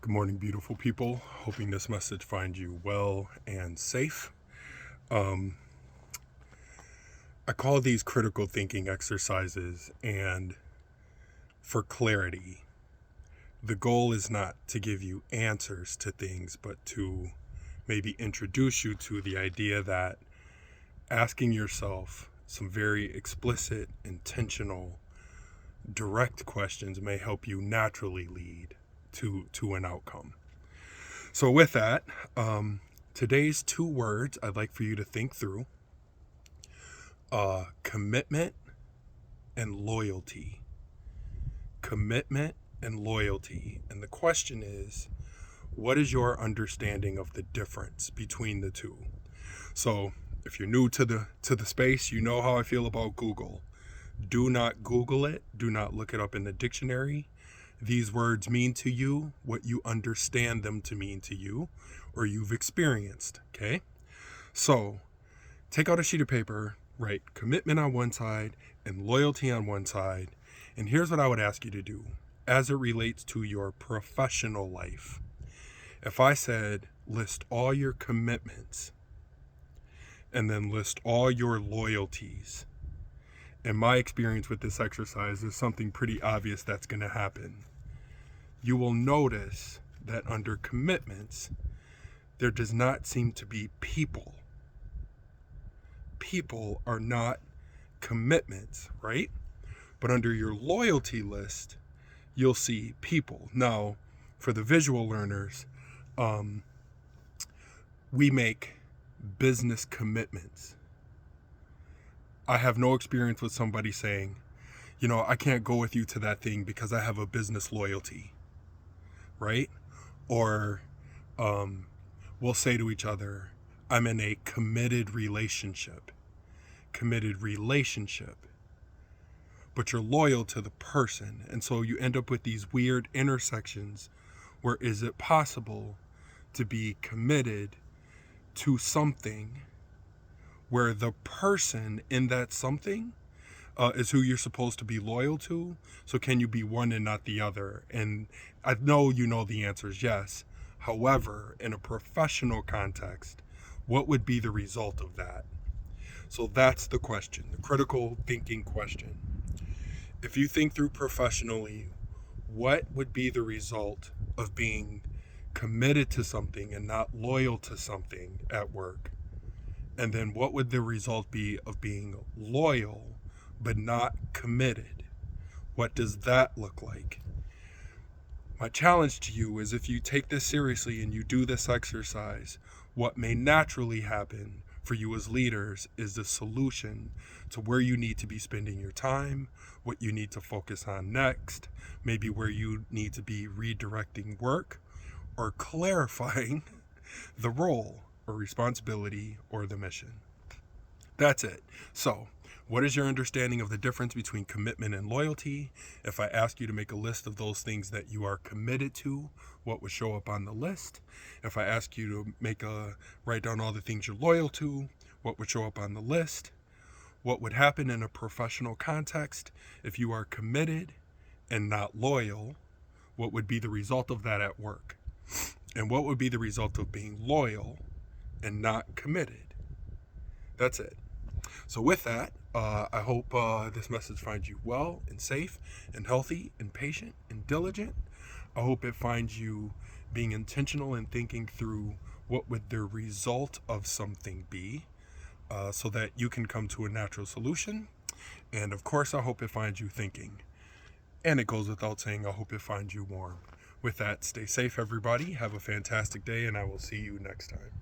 Good morning, beautiful people. Hoping this message finds you well and safe. I call these critical thinking exercises, and for clarity, the goal is not to give you answers to things, but to maybe introduce you to the idea that asking yourself some very explicit, intentional, direct questions may help you naturally lead to an outcome. So with that, today's two words I'd like for you to think through: commitment and loyalty. Commitment and loyalty. And the question is, what is your understanding of the difference between the two? So if you're new to the space, you know how I feel about Google. Do not Google it. Do not look it up in the dictionary. These words mean to you what you understand them to mean to you, or you've experienced, okay? So take out a sheet of paper, write commitment on one side and loyalty on one side, and here's what I would ask you to do as it relates to your professional life. If I said list all your commitments and then list all your loyalties, in my experience with this exercise, there's something pretty obvious that's going to happen. You will notice that under commitments, there does not seem to be people. People are not commitments, right? But under your loyalty list, you'll see people. Now, for the visual learners, we make business commitments. I have no experience with somebody saying, I can't go with you to that thing because I have a business loyalty, right? Or we'll say to each other, I'm in a committed relationship. Committed relationship. But you're loyal to the person. And so you end up with these weird intersections where is it possible to be committed to something where the person in that something is who you're supposed to be loyal to? So can you be one and not the other? And I know you know the answer is yes. However, in a professional context, what would be the result of that? So that's the question, the critical thinking question. If you think through professionally, what would be the result of being committed to something and not loyal to something at work? And then what would the result be of being loyal but not committed? What does that look like? My challenge to you is, if you take this seriously and you do this exercise, what may naturally happen for you as leaders is the solution to where you need to be spending your time, what you need to focus on next, maybe where you need to be redirecting work or clarifying the role or responsibility or the mission. That's it. So, what is your understanding of the difference between commitment and loyalty? If I ask you to make a list of those things that you are committed to, what would show up on the list? If I ask you to write down all the things you're loyal to, what would show up on the list? What would happen in a professional context if you are committed and not loyal? What would be the result of that at work? And what would be the result of being loyal and not committed? That's it. So with that, I hope this message finds you well and safe and healthy and patient and diligent. I hope it finds you being intentional and thinking through what would the result of something be, so that you can come to a natural solution. And of course, I hope it finds you thinking. And it goes without saying, I hope it finds you warm. With that, stay safe, everybody. Have a fantastic day, and I will see you next time.